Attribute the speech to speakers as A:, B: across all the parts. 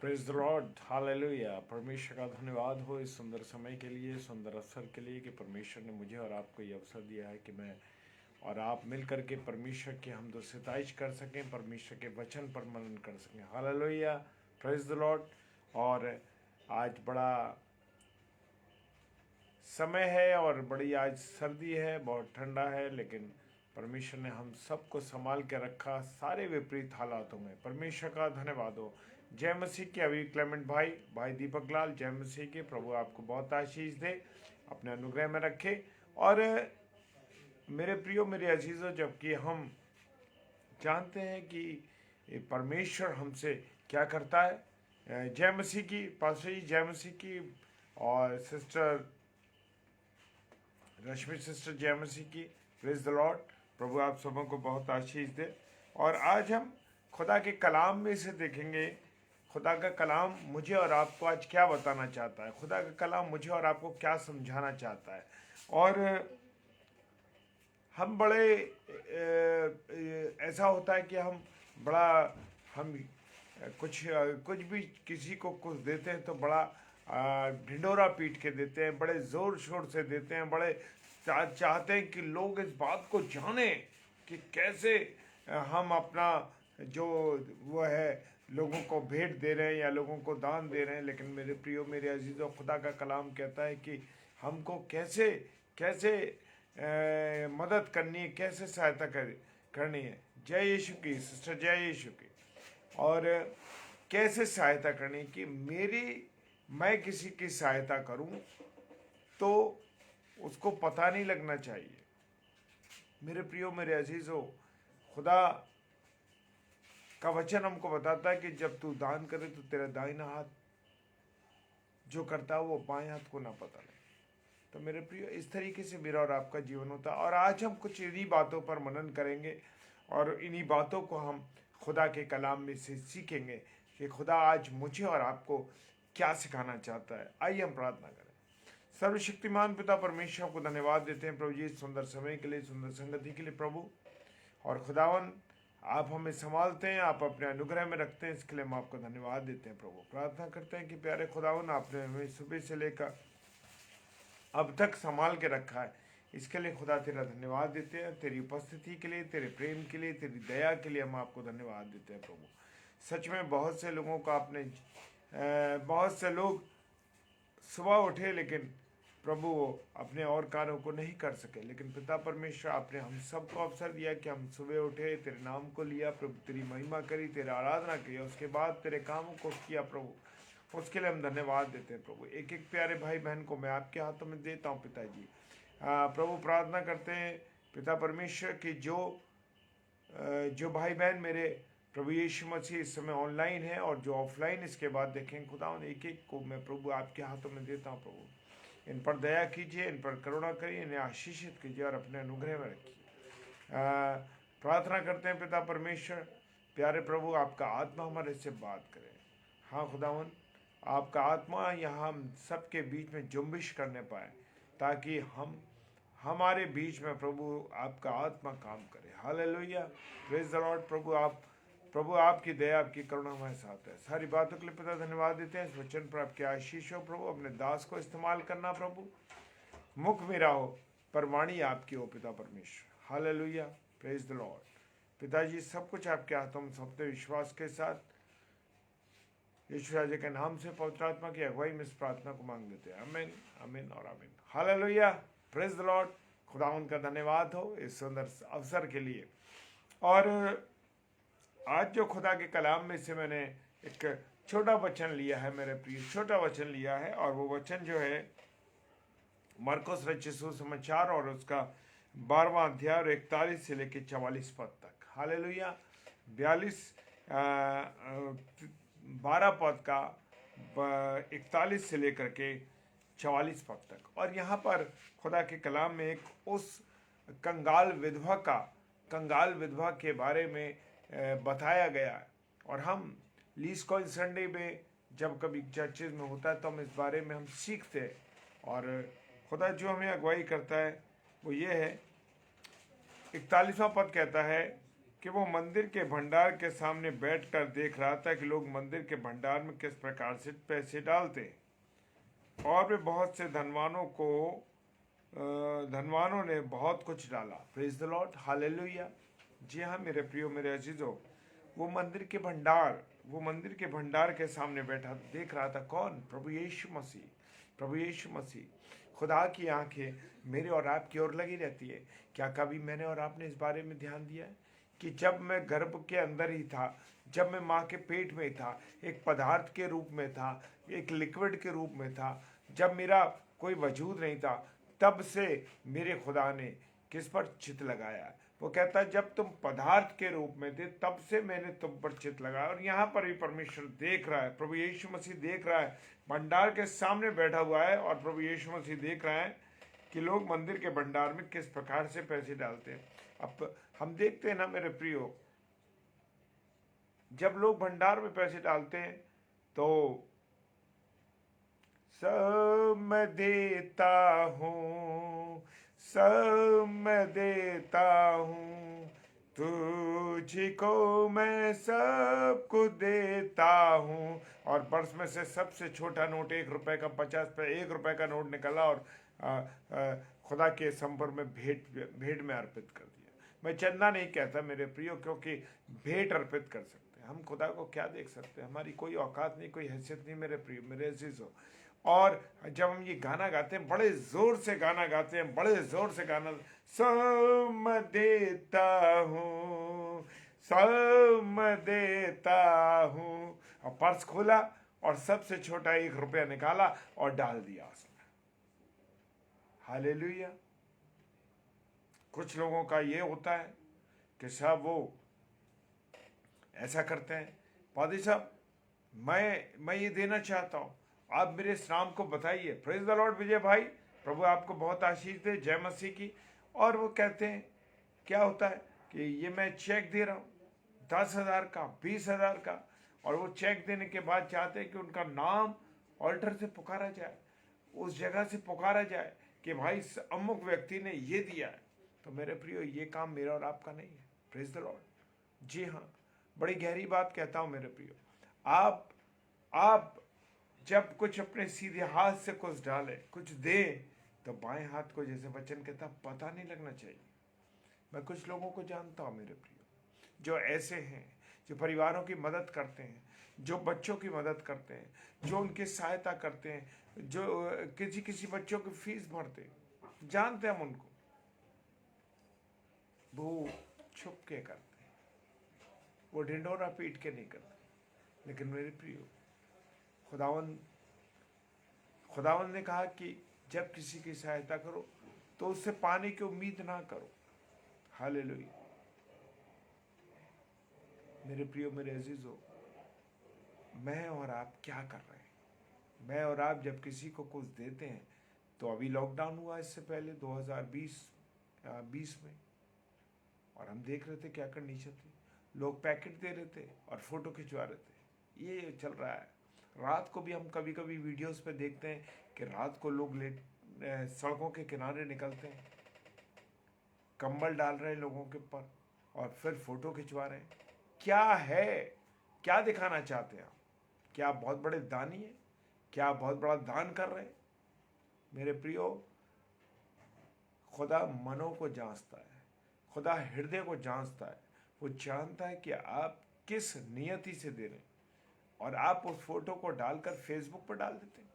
A: Praise the Lord, hallelujah. परमेश्वर का धन्यवाद हो इस सुंदर समय के लिए, सुंदर अवसर के लिए कि परमेश्वर ने मुझे और आपको ये अवसर दिया है कि मैं और आप मिल करके परमेश्वर की हम सिताइश कर सकें, परमेश्वर के वचन पर मनन कर सकें। Hallelujah, praise the Lord. और आज बड़ा समय है और बड़ी आज सर्दी है, बहुत ठंडा है, लेकिन परमेश्वर ने हम सबको संभाल के रखा सारे विपरीत हालातों में। परमेश्वर का धन्यवाद हो। जय मसीह के। अभी क्लेमेंट भाई, भाई दीपक लाल, जय मसीह के। प्रभु आपको बहुत आशीष दे, अपने अनुग्रह में रखे। और मेरे प्रियो, मेरे अजीजों, जबकि हम जानते हैं कि परमेश्वर हमसे क्या करता है। जय मसीह की पास्टर जी, जय मसीह की। और सिस्टर रश्मि सिस्टर, जय मसीह की। Praise the Lord. प्रभु आप सबों को बहुत आशीष दे। और आज हम खुदा के कलाम में से देखेंगे, खुदा का कलाम मुझे और आपको आज क्या बताना चाहता है, खुदा का कलाम मुझे और आपको क्या समझाना चाहता है। और हम बड़े ऐसा होता है कि हम कुछ भी किसी को कुछ देते हैं तो बड़ा ढिंढोरा पीट के देते हैं, बड़े ज़ोर शोर से देते हैं, बड़े चाहते हैं कि लोग इस बात को जाने कि कैसे हम अपना जो वो है लोगों को भेंट दे रहे हैं या लोगों को दान दे रहे हैं। लेकिन मेरे प्रियो, मेरे अजीज़ों, खुदा का कलाम कहता है कि हमको कैसे कैसे मदद करनी है, कैसे सहायता करनी है। जय यीशु की सिस्टर, जय यीशु की। और कैसे सहायता करनी है कि मैं किसी की सहायता करूं तो उसको पता नहीं लगना चाहिए। मेरे प्रियो, मेरे अजीजों, खुदा का वचन हमको बताता है कि जब तू दान करे तो तेरा दाहिना हाथ जो करता है वो बाएं हाथ को ना पता लगे। तो मेरे प्रियो, इस तरीके से मेरा और आपका जीवन होता है। और आज हम कुछ इन्हीं बातों पर मनन करेंगे और इन्हीं बातों को हम खुदा के कलाम में से सीखेंगे कि खुदा आज मुझे और आपको क्या सिखाना चाहता है। आइए हम प्रार्थना करें। सर्वशक्तिमान पिता परमेश्वर को धन्यवाद देते हैं प्रभु जी, सुंदर समय के लिए, सुंदर संगति के लिए प्रभु। और खुदावन, आप हमें संभालते हैं, आप अपने अनुग्रह में रखते हैं, इसके लिए हम आपको धन्यवाद देते हैं प्रभु। प्रार्थना करते हैं कि प्यारे खुदावन, आपने हमें सुबह से लेकर अब तक संभाल के रखा है, इसके लिए खुदा तेरा धन्यवाद देते हैं। तेरी उपस्थिति के लिए, तेरे प्रेम के लिए, तेरी दया के लिए हम आपको धन्यवाद देते हैं प्रभु। सच में बहुत से लोगों का बहुत से लोग सुबह उठे लेकिन प्रभु वो अपने और कार्यों को नहीं कर सके, लेकिन पिता परमेश्वर आपने हम सबको अवसर दिया कि हम सुबह उठे, तेरे नाम को लिया प्रभु, तेरी महिमा करी, तेरी आराधना की, उसके बाद तेरे कामों को किया प्रभु। उसके लिए हम धन्यवाद देते हैं प्रभु। एक एक प्यारे भाई बहन को मैं आपके हाथों में देता हूँ पिताजी। प्रभु प्रार्थना करते हैं पिता परमेश्वर की जो भाई बहन मेरे प्रभु यीशु मसीह इस समय ऑनलाइन है और जो ऑफलाइन इसके बाद देखें, खुदा उन एक एक को मैं प्रभु आपके हाथों में देता हूँ प्रभु। इन पर दया कीजिए, इन पर करुणा करिए, इन्हें आशीषित कीजिए और अपने अनुग्रह में रखिए। प्रार्थना करते हैं पिता परमेश्वर, प्यारे प्रभु आपका आत्मा हमारे से बात करे। हाँ खुदावन, आपका आत्मा यहाँ हम सबके बीच में जुम्बिश करने पाए, ताकि हमारे बीच में प्रभु आपका आत्मा काम करे। Hallelujah, praise the Lord. प्रभु आपकी दया, आपकी करुणा हमारे साथ है। सारी बातों के लिए पिता धन्यवाद देते हैं। इस वचन पर आपके आशीष हो प्रभु। अपने दास को इस्तेमाल करना प्रभु, मुख मेरा हो पर वाणी आपकी हो पिता परमेश्वर। Hallelujah, praise the Lord. पिताजी, सब कुछ आपके हाथों में सौंपते विश्वास के साथ यीशु राजा के नाम से पवित्र आत्मा की अगुवाई में इस प्रार्थना को मांग देते हैं। आमीन, आमीन और आमीन। Hallelujah, praise the Lord. खुदावंद का धन्यवाद हो इस सुंदर अवसर के लिए। और आज जो खुदा के कलाम में से मैंने एक छोटा वचन लिया है, मेरे प्रिय, छोटा वचन लिया है, और वो वचन जो है मरकुस रचित सुसमाचार और उसका 12वां अध्याय और 41 से लेकर 44 पद तक। हालेलुया, 12 पद का 41 से लेकर के 44 पद तक। और यहाँ पर खुदा के कलाम में एक उस कंगाल विधवा के बारे में बताया गया है। और हम लीस कॉइन संडे में जब कभी चर्चेज में होता है तो हम इस बारे में हम सीखते हैं। और खुदा जो हमें अगुवाई करता है वो ये है, 41वां पद कहता है कि वो मंदिर के भंडार के सामने बैठकर देख रहा था कि लोग मंदिर के भंडार में किस प्रकार से पैसे डालते हैं। और भी बहुत से धनवानों ने बहुत कुछ डाला। Praise the Lord, hallelujah. जी हाँ मेरे प्रियो, मेरे अजीजों, वो मंदिर के भंडार के सामने बैठा देख रहा था। कौन? प्रभु यीशु मसीह। प्रभु यीशु मसीह। खुदा की आंखें मेरे और आपकी ओर लगी रहती है। क्या कभी मैंने और आपने इस बारे में ध्यान दिया है कि जब मैं गर्भ के अंदर ही था, जब मैं माँ के पेट में था, एक पदार्थ के रूप में था, एक लिक्विड के रूप में था, जब मेरा कोई वजूद नहीं था, तब से मेरे खुदा ने किस पर चित लगाया? वो कहता है जब तुम पदार्थ के रूप में थे तब से मैंने तुम पर चित लगाया। और यहाँ पर भी परमेश्वर देख रहा है, प्रभु यीशु मसीह देख रहा है, भंडार के सामने बैठा हुआ है और प्रभु यीशु मसीह देख रहा है कि लोग मंदिर के भंडार में किस प्रकार से पैसे डालते हैं। अब हम देखते हैं ना मेरे प्रियो, जब लोग भंडार में पैसे डालते हैं तो सब मैं देता हूँ, सब मैं देता हूँ, तुझको मैं सब को देता हूँ। और पर्स में से सबसे छोटा नोट 1 रुपए का, 1 रुपए का नोट निकाला और खुदा के संपर्क में भेंट में अर्पित कर दिया। मैं चंदा नहीं कहता मेरे प्रियो, क्योंकि भेंट अर्पित कर सकते हैं हम। खुदा को क्या देख सकते हैं? हमारी कोई औकात नहीं, कोई हैसियत नहीं मेरे प्रियो, मेरे अजीजों। और जब हम ये गाना गाते हैं, बड़े जोर से गाना गाते हैं, बड़े जोर से गाना, सब मैं देता हूँ, सब मैं देता हूँ। और पर्स खोला और सबसे छोटा 1 रुपया निकाला और डाल दिया उसमें। हालेलुया। कुछ लोगों का ये होता है कि साहब वो ऐसा करते हैं, पादी साहब मैं ये देना चाहता हूँ, आप मेरे इस नाम को बताइए। प्रेज द लॉर्ड विजय भाई, प्रभु आपको बहुत आशीष दे, जय मसीह की। और वो कहते हैं क्या होता है कि ये मैं चेक दे रहा हूँ 10,000 का, 20,000 का, और वो चेक देने के बाद चाहते हैं कि उनका नाम ऑल्टर से पुकारा जाए, उस जगह से पुकारा जाए कि भाई अमुक व्यक्ति ने ये दिया है। तो मेरे प्रियो, ये काम मेरा और आपका नहीं है। Praise the Lord. जी हाँ, बड़ी गहरी बात कहता हूँ मेरे प्रियो, आप जब कुछ अपने सीधे हाथ से कुछ डालें, कुछ दें, तो बाएं हाथ को, जैसे वचन कहता, पता नहीं लगना चाहिए। मैं कुछ लोगों को जानता हूँ मेरे प्रियो, जो ऐसे हैं, जो परिवारों की मदद करते हैं, जो बच्चों की मदद करते हैं, जो उनकी सहायता करते हैं, जो किसी बच्चों की फीस भरते हैं, जानते हैं हम उनको, वो छुप के करते हैं, वो ढिंढोरा पीट के नहीं करते। लेकिन मेरे प्रियो, खुदावन ने कहा कि जब किसी की सहायता करो तो उससे पाने की उम्मीद ना करो। हालेलुया। मेरे प्रियो, मेरे अजीजों, मैं और आप क्या कर रहे हैं? मैं और आप जब किसी को कुछ देते हैं, तो अभी लॉकडाउन हुआ इससे पहले 2020 में, और हम देख रहे थे क्या कंडीशन थी। लोग पैकेट दे रहे थे और फोटो खिंचवा रहे थे। ये चल रहा है। रात को भी हम कभी कभी वीडियोस पे देखते हैं कि रात को लोग सड़कों के किनारे निकलते हैं, कंबल डाल रहे हैं लोगों के ऊपर और फिर फोटो खिंचवा रहे हैं। क्या है? क्या दिखाना चाहते हैं आप? क्या आप बहुत बड़े दानी हैं? क्या आप बहुत बड़ा दान कर रहे हैं? मेरे प्रियो, खुदा मनों को जांचता है, खुदा हृदय को जांचता है। वो जानता है कि आप किस नियति से दे रहे हैं। और आप उस फोटो को डालकर फेसबुक पर डाल देते हैं,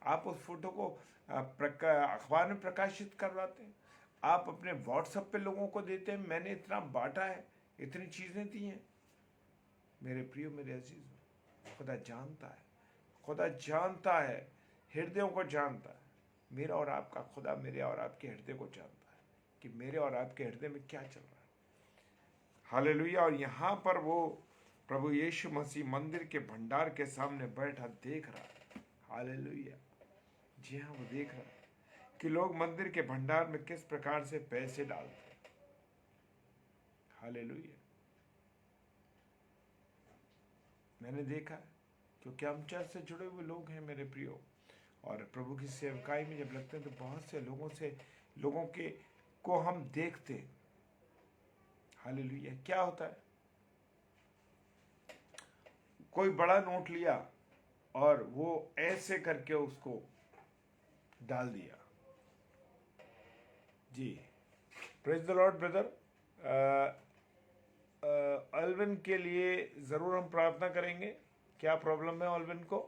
A: आप उस फोटो को अखबार में प्रकाशित करवाते हैं, आप अपने व्हाट्सएप पे लोगों को देते हैं, मैंने इतना बांटा है, इतनी चीज़ें दी हैं। मेरे प्रियो, मेरे अजीज, खुदा जानता है, खुदा जानता है, हृदयों को जानता है। मेरा और आपका खुदा मेरे और आपके हृदय को जानता है कि मेरे और आपके हृदय में क्या चल रहा है। हालेलुया। और यहाँ पर वो प्रभु यीशु मसीह मंदिर के भंडार के सामने बैठा देख रहा है। हालेलुया। जी हाँ, वो देख रहा है कि लोग मंदिर के भंडार में किस प्रकार से पैसे डालते हैं। हालेलुया। मैंने देखा है, क्योंकि हम चर्च से जुड़े हुए लोग हैं मेरे प्रियो, और प्रभु की सेवकाई में जब लगते हैं तो बहुत से लोगों को हम देखते हैं। हालेलुया। क्या होता है, कोई बड़ा नोट लिया और वो ऐसे करके उसको डाल दिया। जी, प्रेज द लॉर्ड ब्रदर। अल्विन के लिए ज़रूर हम प्रार्थना करेंगे। क्या प्रॉब्लम है अल्विन को?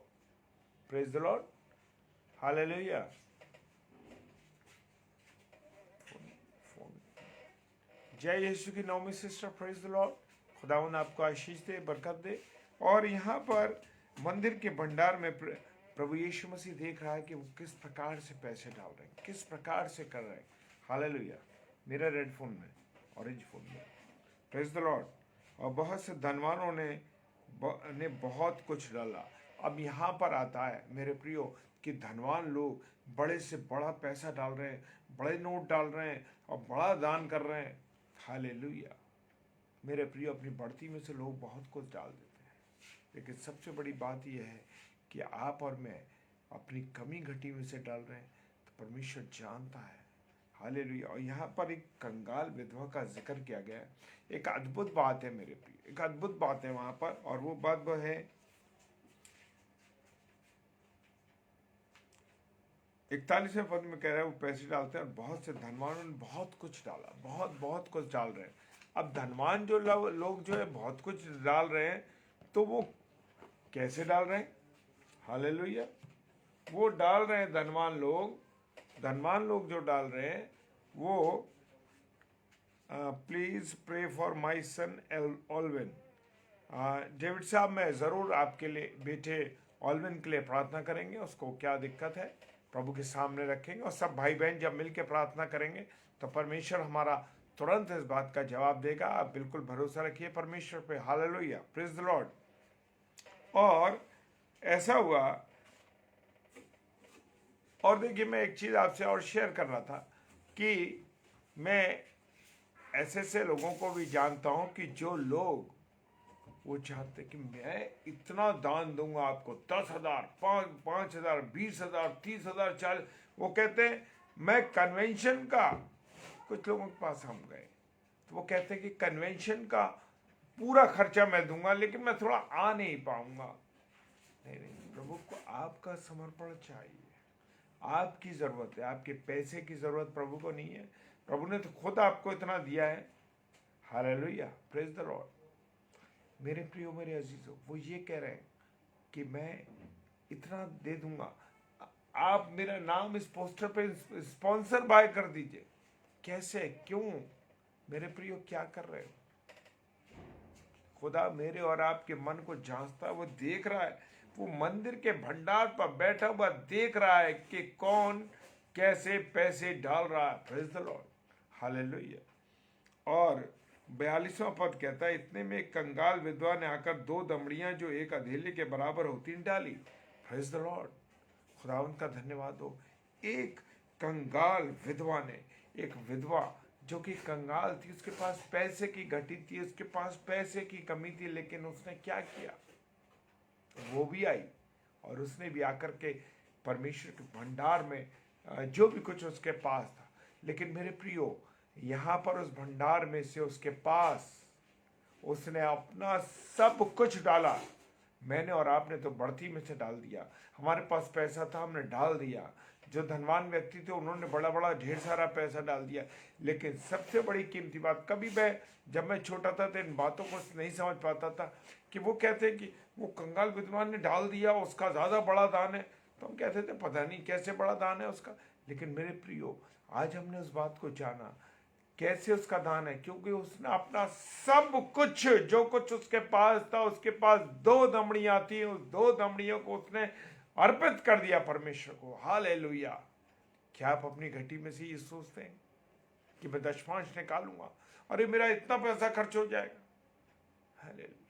A: Praise the Lord, hallelujah. जय यीशु की नाम में सिस्टर, प्रेज द लॉर्ड। खुदावन आपको आशीष दे, बरकत दे। और यहाँ पर मंदिर के भंडार में प्रभु यीशु मसीह देख रहा है कि वो किस प्रकार से पैसे डाल रहे हैं, किस प्रकार से कर रहे हैं। हालेलुया। मेरा रेड फोन में, ऑरेंज फोन में, प्रेज द लॉर्ड। और बहुत से धनवानों ने बहुत कुछ डाला। अब यहाँ पर आता है मेरे प्रियो कि धनवान लोग बड़े से बड़ा पैसा डाल रहे हैं, बड़े नोट डाल रहे हैं और बड़ा दान कर रहे हैं। हालेलुया। मेरे प्रियो, अपनी बढ़ती में से लोग बहुत कुछ डाल देते हैं, लेकिन सबसे बड़ी बात यह है कि आप और मैं अपनी कमी घटी में से डाल रहे हैं तो परमेश्वर जानता है। हालेलुया। और यहाँ पर एक कंगाल विधवा का जिक्र किया गया है। एक अद्भुत बात है मेरे प्रिय, एक अद्भुत बात है वहां पर। और वो बात वो है 41वें पद में कह रहा है, वो पैसे डालते हैं और बहुत से धनवानों ने बहुत कुछ डाला, बहुत कुछ डाल रहे हैं। अब धनवान जो लोग जो है बहुत कुछ डाल रहे हैं, तो वो कैसे डाल रहे हैं? हालेलुया। वो डाल रहे हैं धनवान लोग जो डाल रहे हैं वो, please pray for my son Alvin. David साहब, मैं ज़रूर आपके लिए बेटे ऑल्विन के लिए प्रार्थना करेंगे। उसको क्या दिक्कत है प्रभु के सामने रखेंगे, और सब भाई बहन जब मिल के प्रार्थना करेंगे तो परमेश्वर हमारा तुरंत इस बात का जवाब देगा। आप बिल्कुल भरोसा रखिए परमेश्वर पे। Hallelujah, praise the Lord. और ऐसा हुआ, और देखिए मैं एक चीज़ आपसे और शेयर कर रहा था कि मैं ऐसे लोगों को भी जानता हूं कि जो लोग वो चाहते कि मैं इतना दान दूंगा आपको, 10,000, 5,000, 20,000, 30,000, 40। वो कहते हैं मैं कन्वेंशन का, कुछ लोगों के पास हम गए तो वो कहते हैं कि कन्वेंशन का पूरा खर्चा मैं दूंगा, लेकिन मैं थोड़ा आ नहीं पाऊंगा। नहीं, प्रभु को आपका समर्पण चाहिए, आपकी ज़रूरत है। आपके पैसे की ज़रूरत प्रभु को नहीं है। प्रभु ने तो खुद आपको इतना दिया है। Hallelujah, praise the Lord. मेरे प्रियो, मेरे अजीजों, वो ये कह रहे हैं कि मैं इतना दे दूंगा, आप मेरा नाम इस पोस्टर पे स्पॉन्सर बाय कर दीजिए। कैसे, क्यों? मेरे प्रियो, क्या कर रहे हो? खुदा मेरे और आपके मन को जांचता है, वो देख रहा है। वो मंदिर के भंडार पर बैठा हुआ देख रहा है कि कौन कैसे पैसे डाल रहा है। Praise the Lord, hallelujah. और 42वां पद कहता है, इतने में एक कंगाल विधवा ने आकर 2 दमड़ियां जो एक अधेले के बराबर होती डाली। प्रेज द लॉर्ड, खुदावंत का धन्यवाद हो। एक कंगाल विधवा ने, एक विधवा जो कि कंगाल थी, उसके पास पैसे की घटी थी, उसके पास पैसे की कमी थी, लेकिन उसने क्या किया? वो भी आई और उसने भी आकर के परमेश्वर के भंडार में जो भी कुछ उसके पास था। लेकिन मेरे प्रियो, यहाँ पर उस भंडार में से उसके पास उसने अपना सब कुछ डाला। मैंने और आपने तो बढ़ती में से डाल दिया। हमारे पास पैसा था, हमने डाल दिया। जो धनवान व्यक्ति थे उन्होंने बड़ा बड़ा ढेर सारा पैसा डाल दिया। लेकिन सबसे बड़ी कीमती बात, कभी जब मैं छोटा था तो इन बातों को नहीं समझ पाता था कि वो कहते कि वो कंगाल विद्वान ने डाल दिया, उसका ज़्यादा बड़ा दान है। तो हम कहते थे पता नहीं कैसे बड़ा दान है उसका। लेकिन मेरे प्रियो, आज हमने उस बात को जाना कैसे उसका दान है, क्योंकि उसने अपना सब कुछ, जो कुछ उसके पास था, उसके पास 2 दमड़ियां थी, उस 2 दमड़ियों को उसने अर्पित कर दिया परमेश्वर को। हालेलुया। क्या आप अपनी घटी में से ये सोचते हैं कि मैं दशमांश निकालूंगा, अरे मेरा इतना पैसा खर्च हो जाएगा, हालेलुया,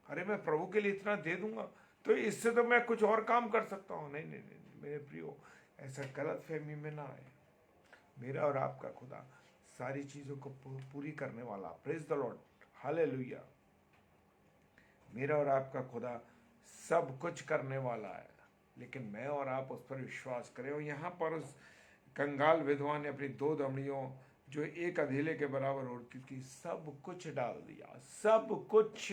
A: अरे मैं प्रभु के लिए इतना दे दूंगा तो इससे तो मैं कुछ और काम कर सकता हूं? नहीं नहीं नहीं मेरे प्रियो, ऐसा गलत फहमी में ना आए। मेरा और आपका खुदा सारी चीजों को पूरी करने वाला, प्रेज द लॉर्ड, हालेलुया। मेरा और आपका खुदा सब कुछ करने वाला है, लेकिन मैं और आप उस पर विश्वास करें। और यहाँ पर उस कंगाल विधवा ने अपनी 2 दमड़ियों जो एक अधेले के बराबर होती थी, सब कुछ डाल दिया, सब कुछ।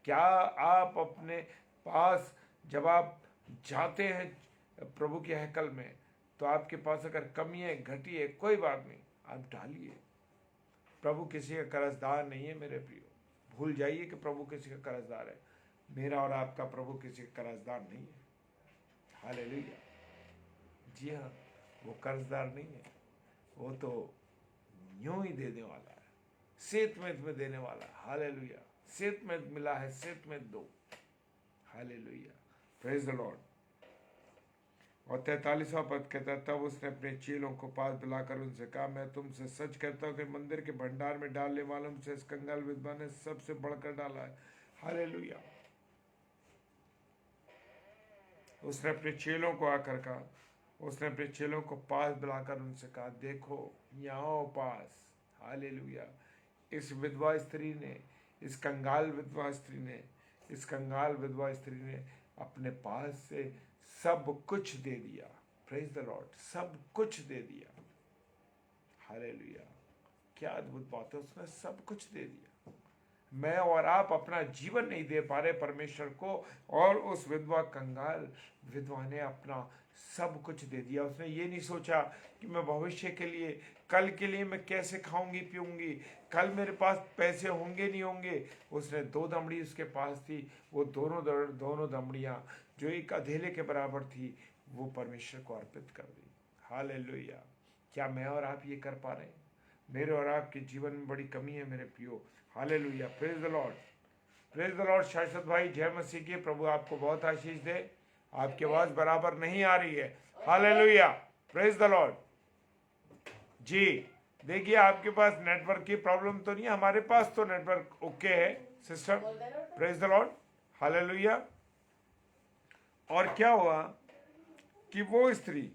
A: क्या आप अपने पास जब आप जाते हैं प्रभु के हैकल में, तो आपके पास अगर कमी है, घटी है, कोई बात नहीं, आप डालिए। प्रभु किसी का कर्जदार नहीं है मेरे प्रियो, भूल जाइए कि प्रभु किसी का कर्जदार है। मेरा और आपका प्रभु किसी का कर्जदार नहीं है। हालेलुया। जी हाँ, वो कर्जदार नहीं है, वो तो यूं ही देने वाला है, सेत में देने वाला है। हालेलुया। सेत में मिला है, सेत में दो। Hallelujah, praise the Lord. और 43वां पद कहता है, तब उसने अपने चेलों को पास बुलाकर उनसे कहा, मैं तुमसे सच कहता हूँ कि मंदिर के भंडार में डालने वालों से इस कंगाल विधवा ने सबसे बढ़कर डाला है। हालेलुया। उसने अपने चेलों को आकर कहा, उसने अपने चेलों को पास बुलाकर उनसे कहा, देखो यहाँ आओ पास। हालेलुया। इस विधवा स्त्री ने, इस कंगाल विधवा स्त्री ने, इस कंगाल विधवा स्त्री ने अपने पास से सब कुछ दे दिया। प्रेज द लॉर्ड, सब कुछ दे दिया। हालेलुया। क्या अद्भुत बात है, उसने सब कुछ दे दिया। मैं और आप अपना जीवन नहीं दे पा रहे परमेश्वर को, और उस विधवा कंगाल विधवा ने अपना सब कुछ दे दिया। उसने ये नहीं सोचा कि मैं भविष्य के लिए, कल के लिए मैं कैसे खाऊंगी पीऊंगी, कल मेरे पास पैसे होंगे नहीं होंगे। उसने 2 दमड़ी उसके पास थी, वो दोनों दमड़ियाँ जो एक अधेले के बराबर थी, वो परमेश्वर को अर्पित कर दी। हालेलुया। क्या मैं और आप ये कर पा रहे हैं? मेरे और आपके जीवन में बड़ी कमी है मेरे प्रियो। Hallelujah, praise the Lord, praise the Lord. शाश्वत भाई, जय मसीह की। प्रभु आपको बहुत आशीष दे। आपकी आवाज बराबर नहीं आ रही है। Hallelujah, praise the Lord. जी, देखिए आपके पास नेटवर्क की प्रॉब्लम तो नहीं है, हमारे पास तो नेटवर्क ओके है sister. Praise the Lord. Hallelujah. और क्या हुआ कि वो स्त्री,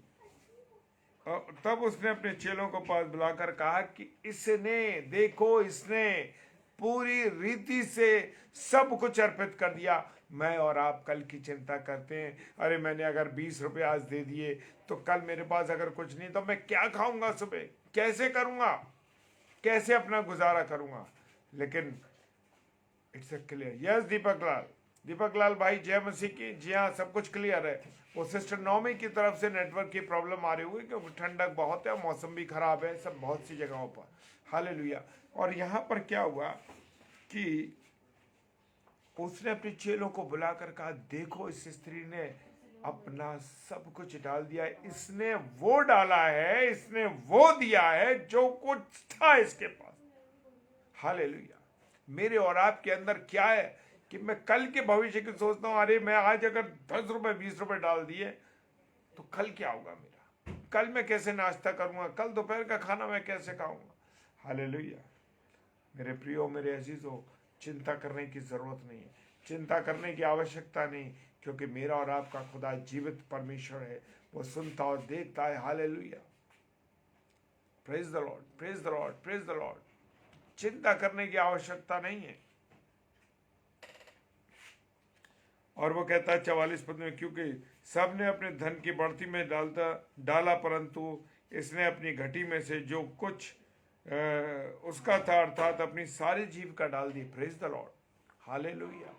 A: तब उसने अपने चेलों को पास बुलाकर कहा कि इसने, देखो इसने पूरी रीति से सब कुछ अर्पित कर दिया। मैं और आप कल की चिंता करते हैं, अरे मैंने अगर 20 रुपये आज दे दिए तो कल मेरे पास अगर कुछ नहीं तो मैं क्या खाऊंगा, सुबह कैसे करूंगा, कैसे अपना गुजारा करूंगा। लेकिन इट्स क्लियर। यस दीपक लाल भाई, जय मसीह की। जी हाँ, सब कुछ क्लियर है। वो सिस्टर नौमी की तरफ से नेटवर्क की प्रॉब्लम आ रही हुई, क्योंकि ठंडक बहुत है, मौसम भी खराब है सब बहुत सी जगहों पर। हालेलुया। और यहाँ पर क्या हुआ कि उसने अपने चेलों को बुलाकर कहा, देखो इस स्त्री ने अपना सब कुछ डाल दिया, इसने वो डाला है, इसने वो दिया है जो कुछ था इसके पास। हालेलुया। मेरे और आपके अंदर क्या है कि मैं कल के भविष्य की सोचता हूं, अरे मैं आज अगर 10 रुपए 20 रुपए डाल दिए तो कल क्या होगा मेरा, कल मैं कैसे नाश्ता करूंगा, कल दोपहर का खाना मैं कैसे खाऊंगा। हालेलुया। मेरे प्रियो, मेरे अजीजों, चिंता करने की जरूरत नहीं है, चिंता करने की आवश्यकता नहीं, क्योंकि मेरा और आपका खुदा जीवित परमेश्वर है, वो सुनता और देखता है। Hallelujah. Praise the Lord, praise the Lord, praise the Lord. चिंता करने की आवश्यकता नहीं है। और वो कहता है 44 पद में, क्योंकि सब ने अपने धन की बढ़ती में डाला, परंतु इसने अपनी घटी में से जो कुछ उसका था, अर्थात अपनी सारी जीविका डाल दी। Praise the Lord. हालेलुया।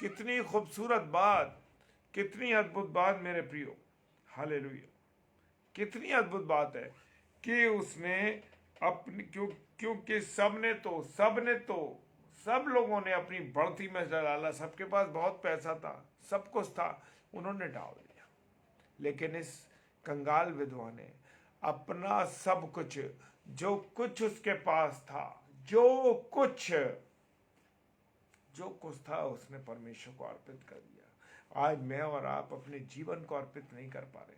A: कितनी खूबसूरत बात, कितनी अद्भुत बात मेरे प्रियो। हालेलुया। कितनी अद्भुत बात है कि उसने अपनी, क्योंकि सब लोगों ने अपनी बढ़ती में डाला, सबके पास बहुत पैसा था, सब कुछ था, उन्होंने डाल दिया। लेकिन इस कंगाल विधवा ने अपना सब कुछ, जो कुछ उसके पास था, जो कुछ था, उसने परमेश्वर को अर्पित कर दिया। आज मैं और आप अपने जीवन को अर्पित नहीं कर पा रहे,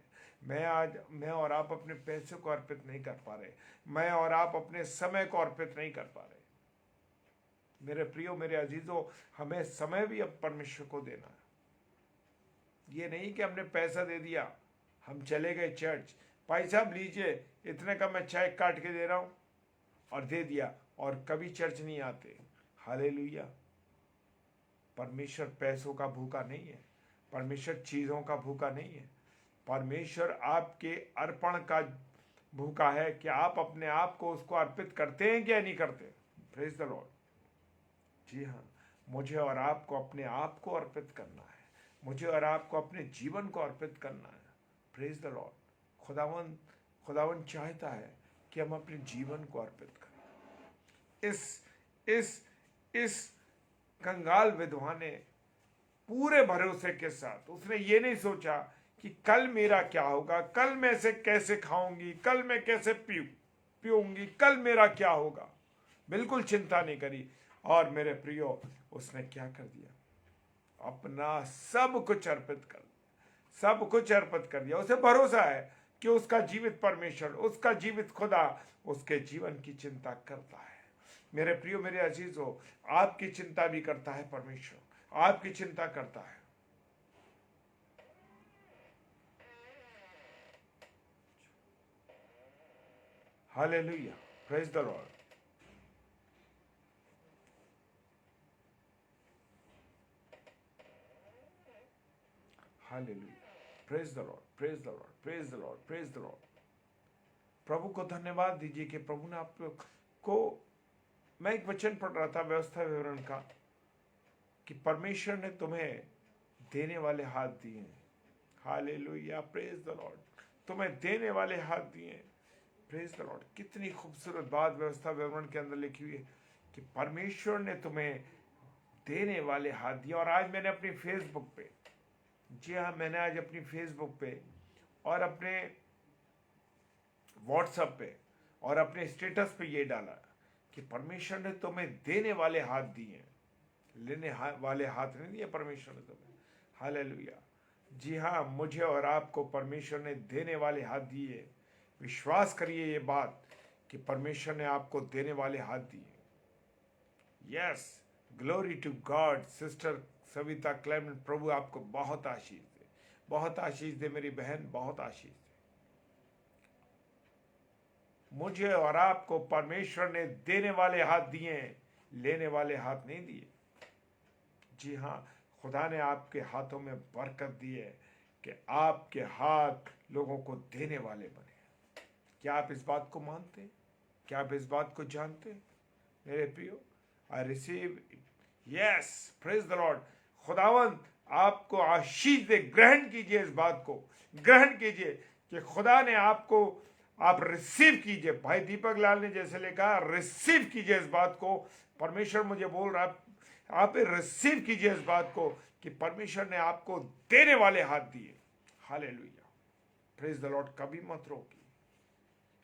A: मैं और आप अपने पैसे को अर्पित नहीं कर पा रहे, मैं और आप अपने समय को अर्पित नहीं कर पा रहे। मेरे प्रियो, मेरे अजीजों, हमें समय भी अब परमेश्वर को देना है। ये नहीं कि हमने पैसा दे दिया, हम चले गए चर्च, भाई साहब लीजिए इतने का मैं चेक काट के दे रहा हूं, और दे दिया, और कभी चर्च नहीं आते। हालेलुया। परमेश्वर पैसों का भूखा नहीं है, परमेश्वर चीजों का भूखा नहीं है, परमेश्वर आपके अर्पण का भूखा है कि आप अपने आप को उसको अर्पित करते हैं क्या नहीं करते? Praise the Lord. जी हाँ, मुझे और आपको अपने आप को अर्पित करना है, मुझे और आपको अपने जीवन को अर्पित करना है। Praise the Lord. खुदावन चाहता है कि हम अपने जीवन को अर्पित करें। इस कंगाल विधवा ने पूरे भरोसे के साथ, उसने ये नहीं सोचा कि कल मेरा क्या होगा, कल मैं से कैसे खाऊंगी, कल मैं कैसे पीऊंगी, कल मेरा क्या होगा, बिल्कुल चिंता नहीं करी। और मेरे प्रियो, उसने क्या कर दिया? अपना सब कुछ अर्पित कर दिया। उसे भरोसा है कि उसका जीवित परमेश्वर, उसका जीवित खुदा उसके जीवन की चिंता करता है। मेरे प्रियो, मेरे अजीजों, आपकी चिंता भी करता है परमेश्वर, आपकी चिंता करता है। Hallelujah, praise the Lord. Hallelujah, praise the Lord, praise the Lord, praise the Lord, praise the Lord. प्रभु को धन्यवाद दीजिए कि प्रभु ने आप लोग को, मैं एक वचन पढ़ रहा था व्यवस्था विवरण का, कि परमेश्वर ने तुम्हें देने वाले हाथ दिए हैं। Hallelujah, praise the Lord. तुम्हें देने वाले हाथ दिए, प्रेज द लॉर्ड। कितनी खूबसूरत बात व्यवस्था विवरण के अंदर लिखी हुई है कि परमेश्वर ने तुम्हें देने वाले हाथ दिए। और आज मैंने अपनी फेसबुक पे, जी हाँ, मैंने आज अपनी फेसबुक पे और अपने व्हाट्सएप पे और अपने स्टेटस पे ये डाला कि परमेश्वर ने तुम्हें देने वाले हाथ दिए, लेने वाले हाथ नहीं दिए परमेश्वर ने तुम्हें। हालेलुया। जी हाँ, मुझे और आपको परमेश्वर ने देने वाले हाथ दिए। विश्वास करिए ये बात कि परमेश्वर ने आपको देने वाले हाथ दिए। Yes, glory to God. Sister Savita Clement, प्रभु आपको बहुत आशीष दे, बहुत आशीष दे मेरी बहन, बहुत आशीष दे। मुझे और आपको परमेश्वर ने देने वाले हाथ दिए, लेने वाले हाथ नहीं दिए। जी हाँ, खुदा ने आपके हाथों में बरकत दी है कि आपके हाथ लोगों को देने वाले बने। क्या आप इस बात को मानते हैं? क्या आप इस बात को जानते हैं मेरे प्रियो? I receive, yes, praise the Lord. खुदावंद आपको आशीष दे। ग्रहण कीजिए इस बात को, ग्रहण कीजिए कि खुदा ने आपको, आप रिसीव कीजिए। भाई दीपक लाल ने जैसे लिखा, रिसीव कीजिए इस बात को। परमेश्वर मुझे बोल रहा, आप रिसीव कीजिए इस बात को कि परमेश्वर ने आपको देने वाले हाथ दिए। Hallelujah, praise the Lord. कभी मत रोकिए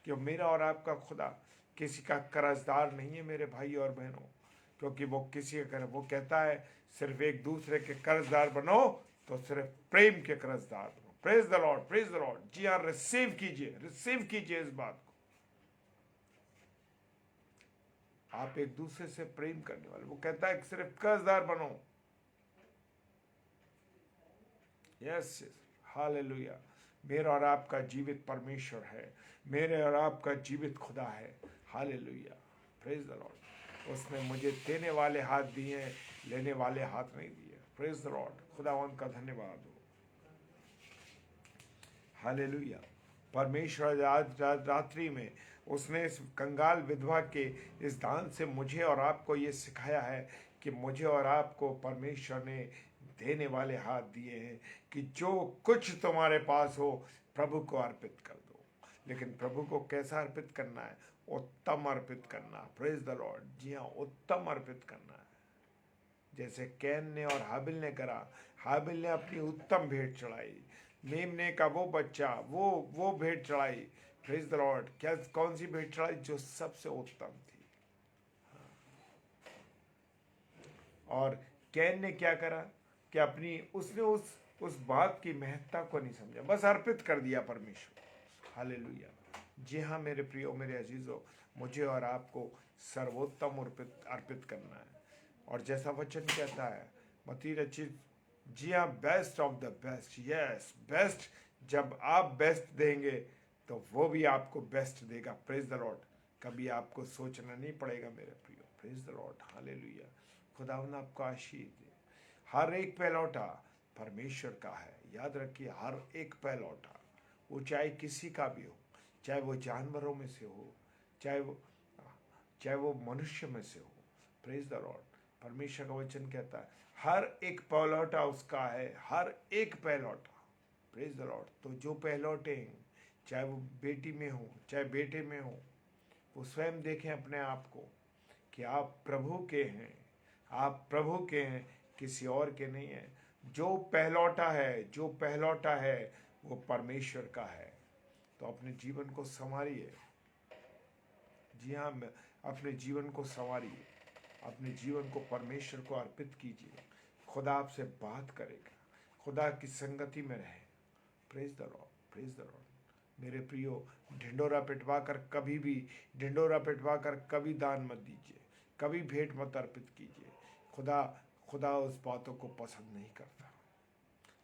A: कि मेरा और आपका खुदा किसी का कर्जदार नहीं है मेरे भाई और बहनों, क्योंकि वो किसी का, वो कहता है सिर्फ एक दूसरे के कर्जदार बनो तो सिर्फ प्रेम के कर्जदार बनो। Praise the Lord, praise the Lord. जी हाँ, रिसीव कीजिए इस बात को। आप एक दूसरे से प्रेम करने वाले, वो कहता है सिर्फ कर्जदार बनो। Yes, hallelujah. मेरा और आपका जीवित परमेश्वर है, मेरे और आपका जीवित खुदा है। Hallelujah, praise the Lord. उसने मुझे देने वाले हाथ दिए, लेने वाले हाथ नहीं दिए। Praise the Lord. खुदावन का धन्यवाद हो। हालेलुया। परमेश्वर आज रात्रि में उसने इस कंगाल विधवा के इस दान से मुझे और आपको ये सिखाया है कि मुझे और आपको परमेश्वर ने देने वाले हाथ दिए हैं कि जो कुछ तुम्हारे पास हो प्रभु को अर्पित कर दो। लेकिन प्रभु को कैसा अर्पित करना है? उत्तम अर्पित करना। Praise the Lord. जी हाँ, उत्तम अर्पित करना है, जैसे कैन ने और हाबिल ने करा। हाबिल ने अपनी उत्तम भेंट चढ़ाई, मेमने का वो बच्चा वो भेंट चढ़ाई। Praise the Lord. क्या, कौन सी भेंट चढ़ाई? जो सबसे उत्तम थी। और कैन ने क्या करा कि अपनी, उसने उस बात की महत्ता को नहीं समझा, बस अर्पित कर दिया परमेश्वर। हालेलुया। जी हाँ मेरे प्रियो, मेरे अजीजों, मुझे और आपको सर्वोत्तम अर्पित करना है। और जैसा वचन कहता है मती रचित, जी हाँ, best of the best. Yes, best. जब आप बेस्ट देंगे तो वो भी आपको बेस्ट देगा। Praise the Lord. कभी आपको सोचना नहीं पड़ेगा मेरे प्रियो। Praise the Lord. हालेलुया। खुदावन आपको आशीष दे। हर एक पहलौठा परमेश्वर का है। याद रखिए, हर एक पहलौठा, वो चाहे किसी का भी हो, चाहे वो जानवरों में से हो, चाहे वो चाहे वो मनुष्य में से हो। Praise the Lord. परमेश्वर का वचन कहता है हर एक पहलौठा उसका है, हर एक पहलौठा। Praise the Lord. तो जो पहलौठे हैं, चाहे वो बेटी में हो चाहे बेटे में हो, वो स्वयं देखें अपने आप को कि आप प्रभु के हैं, आप प्रभु के हैं, किसी और के नहीं है। जो पहलौठा है, जो पहलौठा है वो परमेश्वर का है। तो अपने जीवन को संवारिए। जी हाँ, अपने जीवन को संवारिए, अपने जीवन को परमेश्वर को अर्पित कीजिए। खुदा आपसे बात करेगा, खुदा की संगति में रहे। Praise the Lord, praise the Lord. मेरे प्रियो, ढिंडोरा पिटवा कर कभी दान मत दीजिए, कभी भेंट मत अर्पित कीजिए। खुदा खुदा उस बातों को पसंद नहीं करता।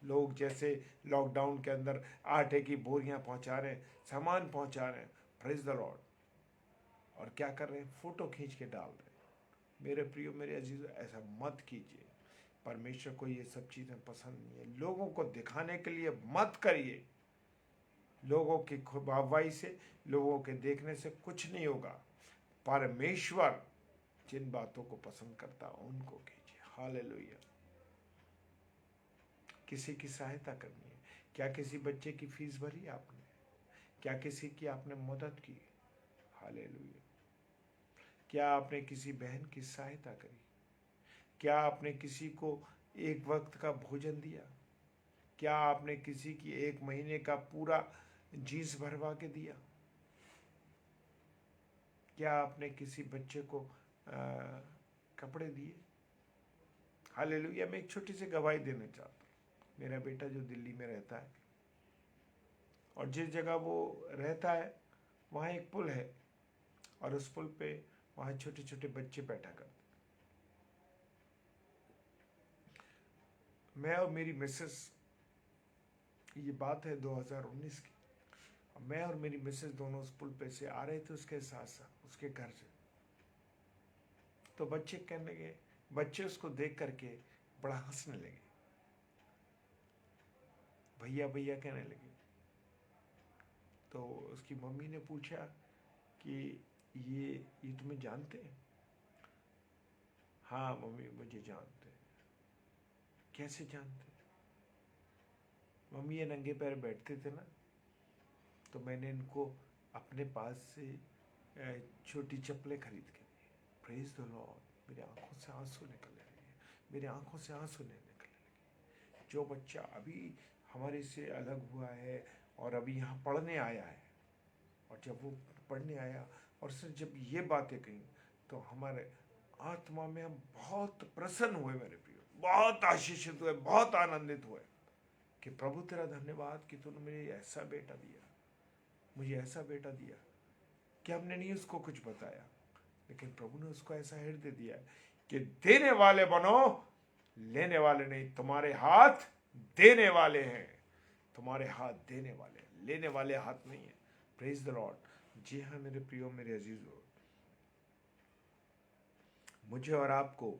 A: लोग जैसे लॉकडाउन के अंदर आटे की बोरियां पहुंचा रहे हैं, सामान पहुंचा रहे हैं, प्रेज द लॉर्ड, और क्या कर रहे हैं, फोटो खींच के डाल रहे हैं। मेरे प्रियो, मेरे अजीज, ऐसा मत कीजिए। परमेश्वर को ये सब चीज़ें पसंद नहीं है। लोगों को दिखाने के लिए मत करिए। लोगों की वाहवाही से, लोगों के देखने से कुछ नहीं होगा। परमेश्वर जिन बातों को पसंद करता है उनको कीजिए। हालेलुया। किसी की सहायता करनी है, क्या किसी बच्चे की फीस भरी आपने? क्या किसी की आपने मदद की? हालेलुया। क्या आपने किसी बहन की सहायता करी? क्या आपने किसी को एक वक्त का भोजन दिया? क्या आपने किसी की एक महीने का पूरा जीन्स भरवा के दिया? क्या आपने किसी बच्चे को कपड़े दिए? हालेलुया। मैं एक छोटी सी गवाही देना चाहता हूँ। मेरा बेटा जो दिल्ली में रहता है, और जिस जगह वो रहता है वहाँ एक पुल है, और उस पुल पे वहाँ छोटे छोटे बच्चे बैठा करते। मैं और मेरी मिसेस, ये बात है 2019 की, मैं और मेरी मिसेस दोनों उस पुल पे से आ रहे थे उसके साथ साथ, उसके घर से। तो बच्चे कहने लगे, बच्चे उसको देख करके बड़ा हंसने लगे, भैया भैया कहने लगे। तो उसकी मम्मी ने पूछा कि ये तुम्हें जानते हैं? हाँ मम्मी, मुझे जानते हैं। कैसे जानते? मम्मी, ये नंगे पैर बैठते थे ना, तो मैंने इनको अपने पास से छोटी चप्पलें खरीद के दी। Praise the Lord. मेरी आंखों से आंसू निकलने लगे, मेरी आंखों से आंसू निकलने लगे। जो बच्चा अभी हमारे से अलग हुआ है और अभी यहाँ पढ़ने आया है, और जब वो पढ़ने आया और उसने जब ये बातें कही, तो हमारे आत्मा में हम बहुत प्रसन्न हुए मेरे प्रियो, बहुत आशीषित हुए, बहुत आनंदित हुए कि प्रभु तेरा धन्यवाद कि तूने मुझे ऐसा बेटा दिया, मुझे ऐसा बेटा दिया कि हमने नहीं उसको कुछ बताया, लेकिन प्रभु ने उसको ऐसा हृदय दिया कि देने वाले बनो, लेने वाले नहीं। तुम्हारे हाथ देने वाले हैं, तुम्हारे हाथ देने वाले हैं, लेने वाले हाथ नहीं है। Praise the Lord. जी हाँ मेरे प्रियो, मेरे अजीजों, मुझे और आपको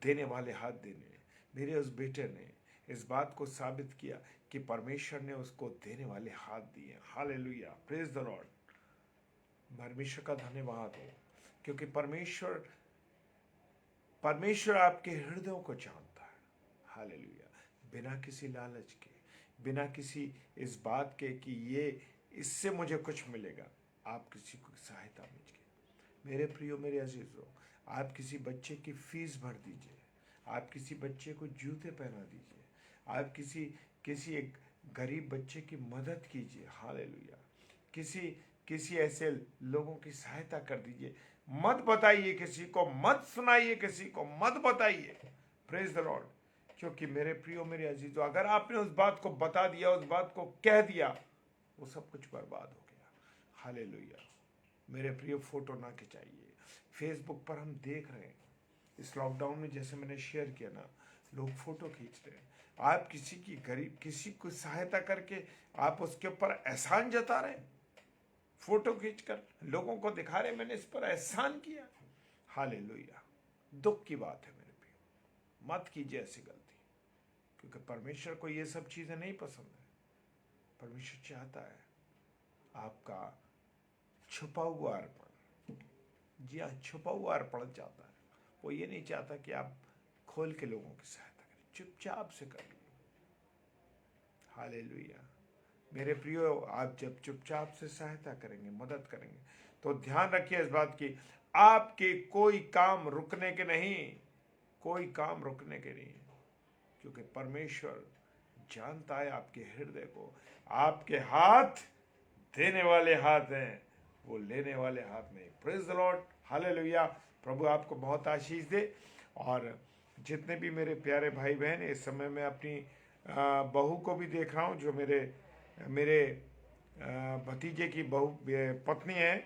A: देने वाले हाथ देने। मेरे उस बेटे ने इस बात को साबित किया कि परमेश्वर ने उसको देने वाले हाथ दिए। Hallelujah, praise the Lord. परमेश्वर का धन्यवाद हो, क्योंकि परमेश्वर आपके हृदयों को जानता है। हालेलुया। बिना किसी लालच के, बिना किसी इस बात के कि ये इससे मुझे कुछ मिलेगा, आप किसी को सहायता कीजिए। मेरे प्रियो, मेरे अजीजों, आप किसी बच्चे की फीस भर दीजिए, आप किसी बच्चे को जूते पहना दीजिए, आप किसी एक गरीब बच्चे की मदद कीजिए। हालेलुया। किसी किसी ऐसे लोगों की सहायता कर दीजिए। मत बताइए किसी को, मत सुनाइए किसी को, मत बताइए। Praise the Lord. क्योंकि मेरे प्रियो, मेरे अजीजों, अगर आपने उस बात को बता दिया, उस बात को कह दिया, वो सब कुछ बर्बाद हो गया। हालेलुया। मेरे प्रियो, फोटो ना खिंचाइए। फेसबुक पर हम देख रहे हैं इस लॉकडाउन में, जैसे मैंने शेयर किया ना, लोग फोटो खींच रहे हैं। आप किसी की गरीब, किसी को सहायता करके आप उसके ऊपर एहसान जता रहे हैं, फोटो खींचकर लोगों को दिखा रहे मैंने इस पर एहसान किया। हालेलुया। दुख की बात है मेरे प्रियो, मत कीजिए ऐसी गलती, क्योंकि परमेश्वर को ये सब चीजें नहीं पसंद है। परमेश्वर चाहता है आपका छुपा हुआ अर्पण, जी हाँ, छुपा हुआ अर्पण चाहता है। वो ये नहीं चाहता कि आप खोल के लोगों की सहायता करें, चुपचाप से कर लो। हालेलुया। मेरे प्रियो, आप जब चुपचाप से सहायता करेंगे, मदद करेंगे, तो ध्यान रखिए इस बात की, आपके कोई काम रुकने के नहीं, कोई काम रुकने के नहीं, क्योंकि परमेश्वर जानता है आपके हृदय को। आपके हाथ देने वाले हाथ हैं, वो लेने वाले हाथ नहीं। Praise the Lord, hallelujah. प्रभु आपको बहुत आशीष दे। और जितने भी मेरे प्यारे भाई बहन, इस समय मैं अपनी बहू को भी देख रहा हूँ, जो मेरे मेरे भतीजे की बहू पत्नी है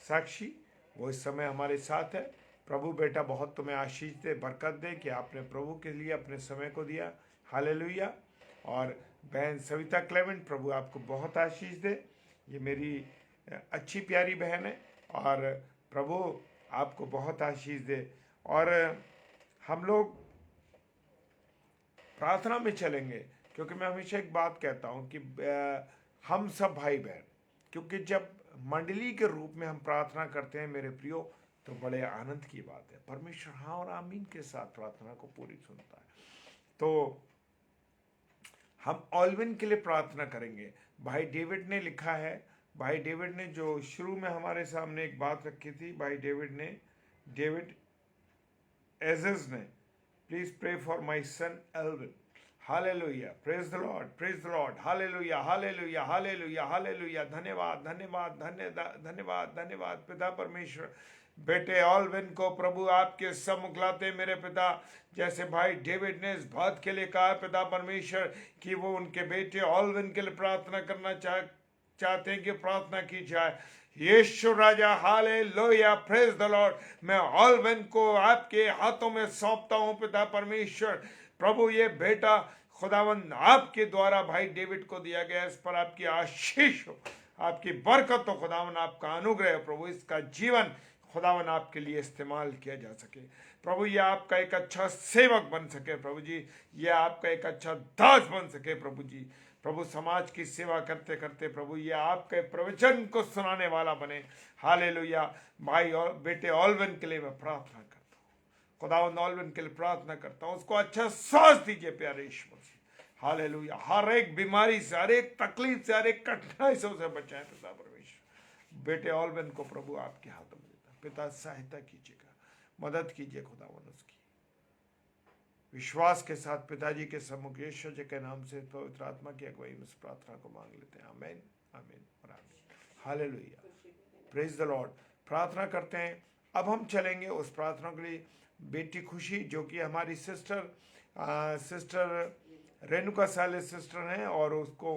A: साक्षी, वो इस समय हमारे साथ है। प्रभु बेटा बहुत तुम्हें आशीष दे, बरकत दे कि आपने प्रभु के लिए अपने समय को दिया। हालेलुया। और बहन सविता क्लेमेंट, प्रभु आपको बहुत आशीष दे। ये मेरी अच्छी प्यारी बहन है, और प्रभु आपको बहुत आशीष दे। और हम लोग प्रार्थना में चलेंगे, क्योंकि मैं हमेशा एक बात कहता हूँ कि हम सब भाई बहन, क्योंकि जब मंडली के रूप में हम प्रार्थना करते हैं मेरे प्रियो, तो बड़े आनंद की बात है। परमेश्वर हाँ और आमीन के साथ प्रार्थना को पूरी सुनता है। तो हम ऑलविन के लिए प्रार्थना करेंगे। भाई डेविड ने लिखा है, भाई डेविड ने जो शुरू में हमारे सामने एक बात रखी थी, भाई डेविड एजेस ने, please pray for my son Elvin. Hallelujah, praise the Lord, hallelujah, hallelujah, hallelujah, hallelujah. धन्यवाद, धन्यवाद, धन्यवाद, धन्यवाद पिता परमेश्वर। बेटे ऑलविन को प्रभु आपके सम्मुख लाते मेरे पिता, जैसे भाई डेविड ने इस बात के लिए कहा पिता परमेश्वर कि वो उनके बेटे ऑलविन के लिए प्रार्थना करना चाहते हैं कि प्रार्थना की जाए। यीशु राजा, हालेलुया, प्रेज द लॉर्ड। मैं ऑलविन को आपके हाथों में सौंपता हूं पिता परमेश्वर। प्रभु ये बेटा खुदावंद आपके द्वारा भाई डेविड को दिया गया, इस पर आपकी आशीष हो, आपकी बरकत हो खुदावन, आपका अनुग्रह हो प्रभु। इसका जीवन खुदावन आपके लिए इस्तेमाल किया जा सके प्रभु। ये आपका एक अच्छा सेवक बन सके प्रभु जी, ये आपका एक अच्छा दास बन सके प्रभु जी। प्रभु समाज की सेवा करते करते प्रभु ये आपके प्रवचन को सुनाने वाला बने। हालेलुया। भाई और बेटे ऑलविन के लिए मैं प्रार्थना करता हूँ खुदावंद, ऑलविन के लिए प्रार्थना करता हूँ, उसको अच्छा सांस दीजिए प्यारे ईश्वर से। हालेलुया। हर एक बीमारी से, हर एक तकलीफ से, हर एक कठिनाई से उसे बचाए पिता परमेश्वर। बेटे ऑलविन को प्रभु आपके हाथों में देता पिता, सहायता कीजिएगा, मदद कीजिए खुदावन उसकी। विश्वास के साथ पिताजी के सम्मुख यीशु जी के नाम से पवित्र आत्मा की अगुवाई में इस प्रार्थना को मांग लेते हैं। आमीन, आमीन और आमीन। Hallelujah, praise the Lord. प्रार्थना करते हैं। अब हम चलेंगे उस प्रार्थना के लिए। बेटी खुशी, जो कि हमारी सिस्टर रेणुका साले सिस्टर हैं, और उसको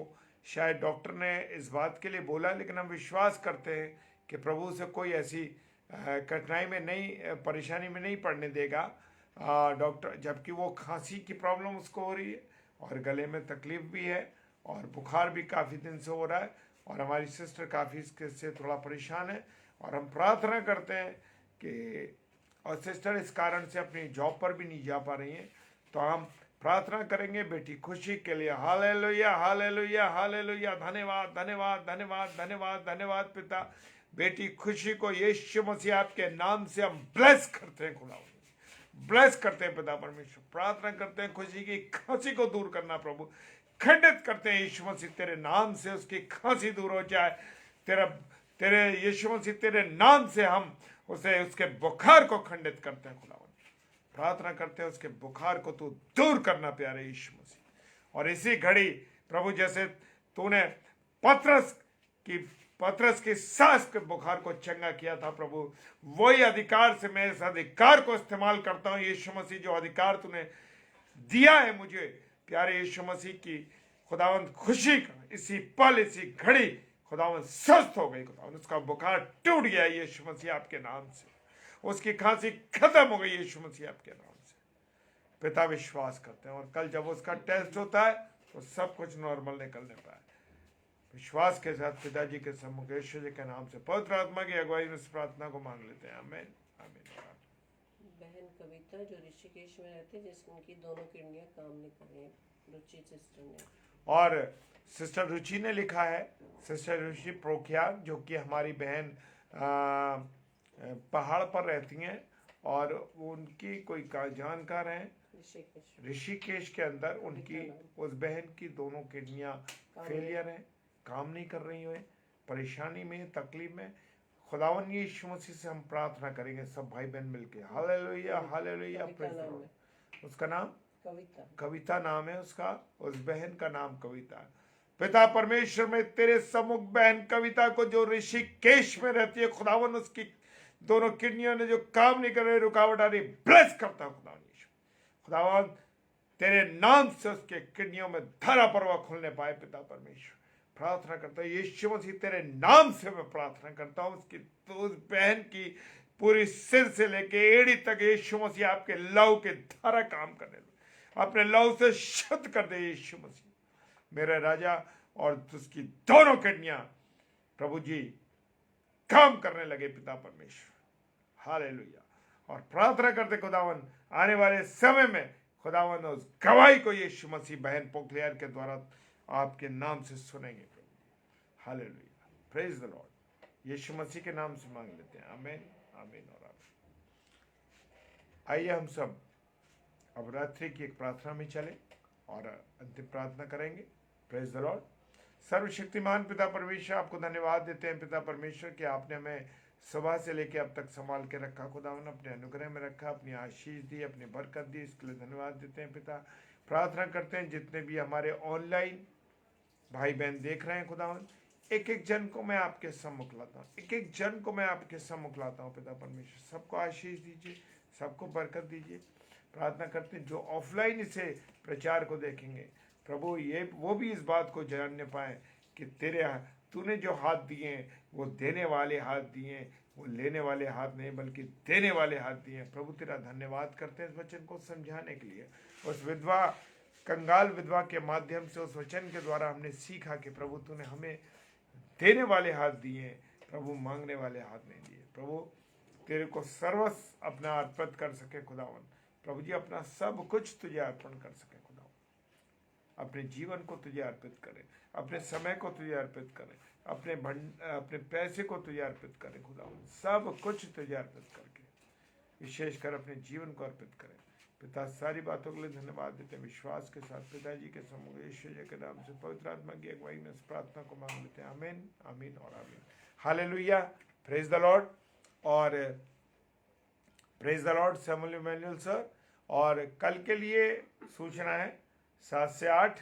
A: शायद डॉक्टर ने इस बात के लिए बोला, लेकिन हम विश्वास करते हैं कि प्रभु से कोई ऐसी कठिनाई में नहीं, परेशानी में नहीं पड़ने देगा डॉक्टर, जबकि वो खांसी की प्रॉब्लम उसको हो रही है, और गले में तकलीफ भी है, और बुखार भी काफ़ी दिन से हो रहा है, और हमारी सिस्टर काफ़ी इससे थोड़ा परेशान है। और हम प्रार्थना करते हैं कि, और सिस्टर इस कारण से अपनी जॉब पर भी नहीं जा पा रही हैं, तो हम प्रार्थना करेंगे बेटी खुशी के लिए। Hallelujah, hallelujah, hallelujah. धन्यवाद, धन्यवाद, धन्यवाद, धन्यवाद, धन्यवाद पिता। बेटी खुशी को यीशु मसीह आपके नाम से हम ब्लेस करते हैं खुदा, ब्लेस करते हैं पिता परमेश्वर। प्रार्थना करते हैं खुशी की खांसी को दूर करना प्रभु, खंडित करते हैं यीशु मसीह तेरे नाम से उसकी खांसी दूर हो जाए। तेरे यीशु मसीह तेरे नाम से हम उसके बुखार को खंडित करते हैं खुदावन। प्रार्थना करते हैं उसके बुखार को तू दूर करना प्यारे यीशु मसीह। और इसी घड़ी प्रभु, जैसे तूने पतरस की सांस के बुखार को चंगा किया था प्रभु, वही अधिकार से मैं इस अधिकार को इस्तेमाल करता हूं यीशु मसीह। जो अधिकार तूने दिया है मुझे प्यारे यीशु मसीह की खुदावंद खुशी का, इसी पल इसी घड़ी खुदावंद स्वस्थ हो गई खुदावंद, उसका बुखार टूट गया यीशु मसीह आपके नाम से, उसकी खांसी खत्म हो गई यीशु मसीह आपके नाम से। पिता विश्वास करते हैं, और कल जब उसका टेस्ट होता है तो सब कुछ नॉर्मल निकलने पाए। विश्वास के साथ पिताजी के सम्मुख यीशु जी के नाम से पवित्र आत्मा की अगुवाई में इस प्रार्थना को मांग लेते हैं। आमीन, आमीन।
B: बहन कविता जो ऋषिकेश में रहते हैं, जिसकी दोनों किडनियां काम नहीं कर रही हैं, रुचि सिस्टर ने,
A: और सिस्टर रुचि ने लिखा है, सिस्टर रुचि प्रोखिया, जो कि हमारी बहन पहाड़ पर रहती हैं और उनकी कोई जानकार हैं
B: ऋषिकेश
A: ऋषिकेश के अंदर उनकी उस बहन की दोनों किडनियां फेलियर हैं, काम नहीं कर रही हैं, परेशानी में, तकलीफ में। खुदावन यीशु मसीह से हम प्रार्थना करेंगे सब भाई बहन मिलके। Hallelujah hallelujah, praise the Lord. उसका नाम कविता नाम है उसका, उस बहन का नाम कविता है। पिता परमेश्वर में तेरे सम्मुख बहन कविता को जो ऋषिकेश में रहती है, खुदावन उसकी दोनों किडनियों ने जो काम नहीं कर रहे, रुकावट आ रही, ब्लेस करता है खुदावन यीशु। खुदावन तेरे नाम से उसके किडनियों में धारा प्रवाह खुलने पाए। पिता परमेश्वर प्रार्थना करता हूँ यीशु मसीह तेरे नाम से मैं प्रार्थना करता हूँ उसकी, तो उस बहन की पूरी सिर से लेके एड़ी तक यीशु मसीह आपके लहू के धारा काम करने लगे, अपने लहू से शुद्ध कर दे यीशु मसीह मेरे राजा। और उसकी दोनों किडनियां प्रभु जी काम करने लगे पिता परमेश्वर। हालेलुया। और प्रार्थना करते खुदावन आने वाले समय में खुदावन उस गवाही को यीशु मसीह बहन पोखलियार के द्वारा आपके नाम से सुनेंगे प्रभु। Hallelujah, praise the Lord. यीशु मसीह के नाम से मांग लेते हैं, आमीन आमीन और आमीन। आइए हम सब अब रात्रि की एक प्रार्थना में चले और अंतिम प्रार्थना करेंगे। Praise the Lord. सर्वशक्तिमान पिता परमेश्वर आपको धन्यवाद देते हैं पिता परमेश्वर कि आपने हमें सुबह से लेकर अब तक संभाल के रखा, खुदावन अपने अनुग्रह में रखा, अपनी आशीष दी, अपनी बरकत दी, इसके लिए धन्यवाद देते हैं पिता। प्रार्थना करते हैं जितने भी हमारे ऑनलाइन भाई बहन देख रहे हैं खुदावन, एक एक जन को मैं आपके सम्मुख लाता हूँ, एक एक जन को मैं आपके सम्मुख लाता हूँ पिता परमेश्वर। सबको आशीष दीजिए, सबको बरकत दीजिए। प्रार्थना करते हैं जो ऑफलाइन इसे प्रचार को देखेंगे प्रभु, ये वो भी इस बात को जानने पाए कि तेरे तूने जो हाथ दिए हैं वो देने वाले हाथ दिए हैं, वो लेने वाले हाथ नहीं बल्कि देने वाले हाथ दिए हैं। प्रभु तेरा धन्यवाद करते हैं इस वचन को समझाने के लिए। उस विधवा कंगाल विधवा के माध्यम से उस वचन के द्वारा हमने सीखा कि प्रभु तूने हमें देने वाले हाथ दिए हैं, प्रभु मांगने वाले हाथ नहीं दिए। प्रभु तेरे को सर्वस्व अपना अर्पित कर सके खुदावन, प्रभु जी अपना सब कुछ तुझे अर्पण कर सके खुदावन, अपने जीवन को तुझे अर्पित करें, अपने समय को तुझे अर्पित करें, अपने पैसे को तुझे अर्पित करें खुदावन, सब कुछ तुझे अर्पित करके विशेषकर अपने जीवन को अर्पित करें पिता। सारी बातों के लिए धन्यवाद देते हैं विश्वास के साथ पिताजी के सम्मुख यीशु जी के नाम से पवित्र आत्मा की अगुवाई में इस प्रार्थना को मांग लेते हैं, आमीन आमीन और आमीन। Hallelujah, praise the Lord. और praise the Lord Samuel Emmanuel sir. और कल के लिए सूचना है 7 से 8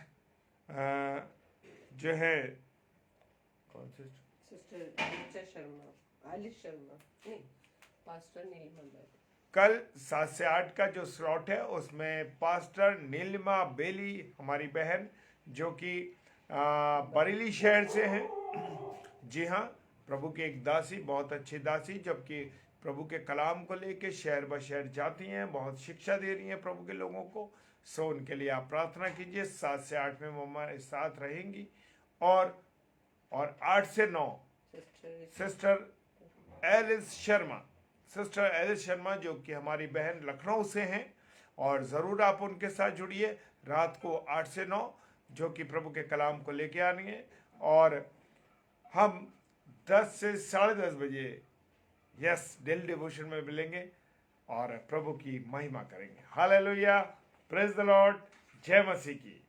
A: जो है कौन से
B: सिस्टर शर्मा, आलिश शर्मा नहीं, पास्टर नीलिमा बेली।
A: कल 7 से 8 का जो स्लॉट है उसमें पास्टर नीलिमा बेली हमारी बहन जो कि बरेली शहर से हैं, जी हाँ, प्रभु की एक दासी, बहुत अच्छी दासी, जबकि प्रभु के कलाम को लेके शहर ब शहर जाती हैं, बहुत शिक्षा दे रही हैं प्रभु के लोगों को। सो उनके लिए आप प्रार्थना कीजिए। 7 से 8 में वो हमारे साथ रहेंगी। और 8 से 9 सिस्टर एलिस शर्मा जो कि हमारी बहन लखनऊ से हैं, और ज़रूर आप उनके साथ जुड़िए रात को 8 से 9 जो कि प्रभु के कलाम को लेके आएंगे। और हम 10 से 10:30 बजे डेली डिवोशन में मिलेंगे और प्रभु की महिमा करेंगे। हालेलुया, प्रेज द लॉर्ड, जय मसीह की।